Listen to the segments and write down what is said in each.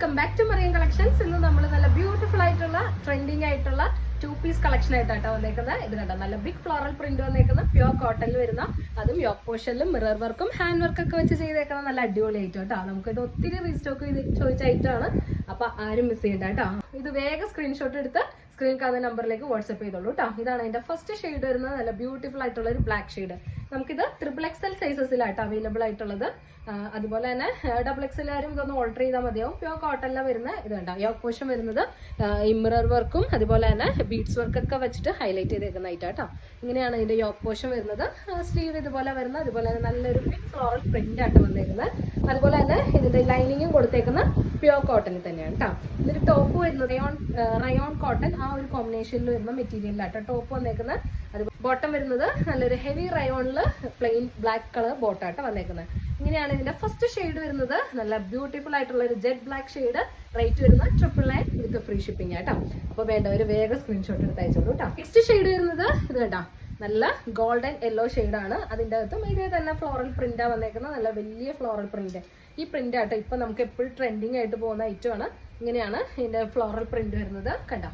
Welcome back to Mariyam collections. ഇന്ന് നമ്മൾ നല്ല ബ്യൂട്ടിഫുൾ ആയിട്ടുള്ള ട്രെൻഡിങ് ആയിട്ടുള്ള 2-piece കളക്ഷൻ ആയിട്ടാണ് വന്നേക്കുന്നത്. ഇത് കണ്ടോ, നല്ല ബിഗ് ഫ്ലോറൽ പ്രിന്റ് വന്നേക്കുന്ന പ്യോർ കോട്ടണിൽ വരുന്ന, അതും യോക്ക് പോർഷനിലും മിറർ വർക്കും ഹാൻഡ് വർക്കൊക്കെ വെച്ച് ചെയ്തേക്കുന്ന നല്ല അടിപൊളി ഐറ്റം കേട്ടോ. നമുക്കിത് ഒത്തിരി റീസ്റ്റോക്ക് ചെയ്ത് ചോദിച്ച ഐറ്റമാണ്. അപ്പൊ ആരും മിസ് ചെയ്യണ്ട കേട്ടോ. ഇത് വേഗം സ്ക്രീൻഷോട്ട് എടുത്ത് സ്ക്രീൻ കാണുന്ന നമ്പറിലേക്ക് വാട്സ്ആപ്പ് ചെയ്തോളൂ കേട്ടോ. ഇതാണ് അതിന്റെ ഫസ്റ്റ് ഷെയ്ഡ് വരുന്നത്. നല്ല ബ്യൂട്ടിഫുൾ ആയിട്ടുള്ള ഒരു ബ്ലാക്ക് ഷെയ്ഡ്. നമുക്കിത് XXL സൈസസിലാട്ടോ അവൈലബിൾ ആയിട്ടുള്ളത്. അതുപോലെ തന്നെ XXL ആരും ഇതൊന്ന് ഓൾട്ടർ ചെയ്താൽ മതിയാവും. പ്യോർ കോട്ടണിലാണ് വരുന്നത്. ഇത് കണ്ടോ, യോക്ക് പോർഷൻ വരുന്നത് മിറർ വർക്കും അതുപോലെ തന്നെ ബീഡ്സ് വർക്കൊക്കെ വെച്ചിട്ട് ഹൈലൈറ്റ് ചെയ്തേക്കുന്ന ഐറ്റം കേട്ടോ. ഇങ്ങനെയാണ് ഇതിന്റെ യോക്ക് പോർഷൻ വരുന്നത്. സ്ലീവ് ഇതുപോലെ വരുന്നത്. അതുപോലെ തന്നെ നല്ലൊരു ബിഗ് ഫ്ലോറൽ പ്രിന്റ് ആയിട്ട് വന്നേക്കുന്നത്. അതുപോലെ തന്നെ ഇതിന്റെ ലൈനിങ്ങും കൊടുത്തേക്കുന്ന പ്യോർ കോട്ടണിൽ തന്നെയാണ് കേട്ടോ. ഇതിന്റെ ടോപ്പ് വരുന്നത് റയോൺ കോട്ടൺ ആ ഒരു കോമ്പിനേഷനിൽ വരുന്ന മെറ്റീരിയലിലാട്ടോ ടോപ്പ് വന്നേക്കുന്നത്. അത് ബോട്ടം വരുന്നത് നല്ലൊരു ഹെവി റയോണില് പ്ലെയിൻ ബ്ലാക്ക് കളർ ബോട്ടാട്ടോ വന്നേക്കുന്നത്. ഇങ്ങനെയാണ് ഇതിന്റെ ഫസ്റ്റ് ഷെയ്ഡ് വരുന്നത്. നല്ല ബ്യൂട്ടിഫുൾ ആയിട്ടുള്ള ഒരു ജെറ്റ് ബ്ലാക്ക് ഷെയ്ഡ്. റേറ്റ് വരുന്നത് 999 വിത്ത് ഫ്രീ ഷിപ്പിംഗ് ആട്ടോ. അപ്പൊ വേണ്ടവർ വേഗം സ്ക്രീൻഷോട്ട് എടുത്ത് അയച്ചോളൂ കേട്ടോ. നെക്സ്റ്റ് ഷെയ്ഡ് വരുന്നത് ഇത് കേട്ടോ, നല്ല ഗോൾഡൻ യെല്ലോ ഷെയ്ഡാണ്. അതിൻ്റെ അകത്തും ഇതേ തന്നെ ഫ്ലോറൽ പ്രിന്റാ വന്നേക്കുന്നത്. നല്ല വലിയ ഫ്ലോറൽ പ്രിന്റ്. ഈ പ്രിന്റ് ആട്ടോ ഇപ്പൊ നമുക്ക് എപ്പോഴും ട്രെൻഡിങ് ആയിട്ട് പോകുന്ന ഐറ്റമാണ്. ഇങ്ങനെയാണ് ഇതിന്റെ ഫ്ലോറൽ പ്രിന്റ് വരുന്നത്. കണ്ടോ,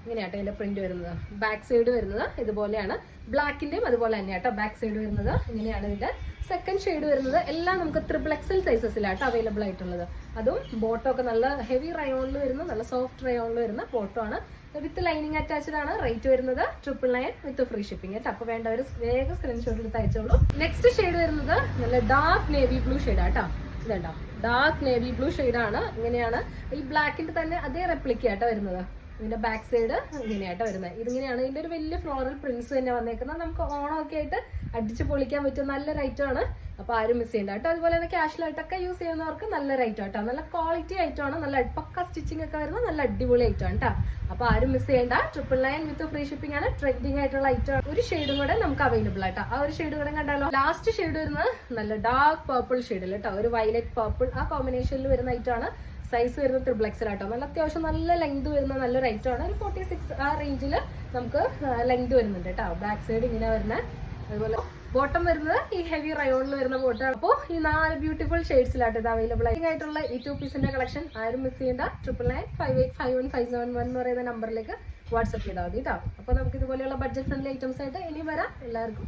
ഇങ്ങനെയാട്ടോ ഇതിന്റെ പ്രിന്റ് വരുന്നത്. ബാക്ക് സൈഡ് വരുന്നത് ഇതുപോലെയാണ്. ബ്ലാക്കിന്റെയും അതുപോലെ തന്നെയാട്ടോ ബാക്ക് സൈഡ് വരുന്നത്. ഇങ്ങനെയാണ് ഇതിന്റെ സെക്കൻഡ് ഷെയ്ഡ് വരുന്നത്. എല്ലാം നമുക്ക് XXL സൈസസിലാട്ടോ അവൈലബിൾ ആയിട്ടുള്ളത്. അതും ബോട്ടോ ഒക്കെ നല്ല ഹെവി റയോണിൽ വരുന്ന, നല്ല സോഫ്റ്റ് റയോണിൽ വരുന്ന ബോട്ടോ ആണ്. വിത്ത് ലൈനിങ് അറ്റാച്ച്ഡ് ആണ്. റേറ്റ് വരുന്നത് 999 വിത്ത് ഫ്രീ ഷിപ്പിംഗ് കേട്ടോ. അപ്പൊ വേണ്ടവർ വേഗം സ്ക്രീൻഷോട്ട് എടുത്ത് അയച്ചോളൂ. നെക്സ്റ്റ് ഷെയ്ഡ് വരുന്നത് നല്ല ഡാർക്ക് നേവി ബ്ലൂ ഷെയ്ഡാട്ടോ. ഇതുണ്ടോ, ഡാർക്ക് നേവി ബ്ലൂ ഷെയ്ഡാണ്. ഇങ്ങനെയാണ് ഈ ബ്ലാക്കിന്റെ തന്നെ അതേ റെപ്ലിക്കാട്ടോ വരുന്നത്. ഇതിന്റെ ബാക്ക് സൈഡ് ഇങ്ങനെയാട്ടോ വരുന്നത്. ഇതിങ്ങനെയാണ് ഇതിന്റെ ഒരു വലിയ ഫ്ലോറൽ പ്രിന്റ്സ് തന്നെ വന്നേക്കുന്നത്. നമുക്ക് ഓണമൊക്കെ ആയിട്ട് അടിച്ച് പൊളിക്കാൻ പറ്റും നല്ലൊരു ഐറ്റം ആണ്. അപ്പൊ ആരും മിസ് ചെയ്യണ്ട കേട്ടോ. അതുപോലെ തന്നെ ക്യാഷ്വൽ ആയിട്ടൊക്കെ യൂസ് ചെയ്യുന്നവർക്ക് നല്ലൊരു ഐറ്റം കേട്ടോ. നല്ല ക്വാളിറ്റി ഐറ്റം ആണ്. നല്ല പക്ക സ്റ്റിച്ചിങ് ഒക്കെ വരുന്ന നല്ല അടിപൊളി ഐറ്റം ആണ് കേട്ടോ. അപ്പൊ ആരും മിസ് ചെയ്യണ്ട. 999 വിത്ത് ഫ്രീ ഷിപ്പിംഗ് ആണ്. ട്രെൻഡിങ് ആയിട്ടുള്ള ഐറ്റം ആണ്. ഒരു ഷെയ്ഡും കൂടെ നമുക്ക് അവൈലബിൾ ആയിട്ടോ. ആ ഒരു ഷെയ്ഡ് കൂടെ കണ്ടാലോ. ലാസ്റ്റ് ഷെയ്ഡ് വരുന്നത് നല്ല ഡാർക്ക് പർപ്പിൾ ഷെയ്ഡിൽ കേട്ടോ. ഒരു വയലറ്റ് പർപ്പിൾ ആ കോമ്പിനേഷനിൽ വരുന്ന ഐറ്റം ആണ്. സൈസ് വരുന്നത് XXL ആട്ടോ. നല്ല അത്യാവശ്യം നല്ല ലെങ്ത് വരുന്ന നല്ലൊരു ഐറ്റം ആണ്. ഒരു 46 ആ റേഞ്ചിൽ നമുക്ക് ലെങ്ത് വരുന്നുണ്ട് കേട്ടോ. ബാക്ക് സൈഡ് ഇങ്ങനെ വരുന്നത്. അതുപോലെ ബോട്ടം വരുന്നത് ഈ ഹെവി റയോണിൽ വരുന്ന ബോട്ടാണ്. അപ്പോൾ ഈ 4 ബ്യൂട്ടിഫുൾ ഷെയ്ഡ്സിലാട്ടോ ഇത് അവൈലബിൾ ആയിട്ടുള്ള ഈ 2-piece കളക്ഷൻ ആരും മിസ് ചെയ്യേണ്ട. 999585151 എന്ന് പറയുന്ന നമ്പറിലേക്ക് വാട്സ്ആപ്പ് ചെയ്താൽ മതി കേട്ടോ. അപ്പോൾ നമുക്ക് ഇതുപോലെയുള്ള ബഡ്ജറ്റ് ഫ്രണ്ട്ലി ഐറ്റംസ് ആയിട്ട് ഇനി വരാം. എല്ലാവർക്കും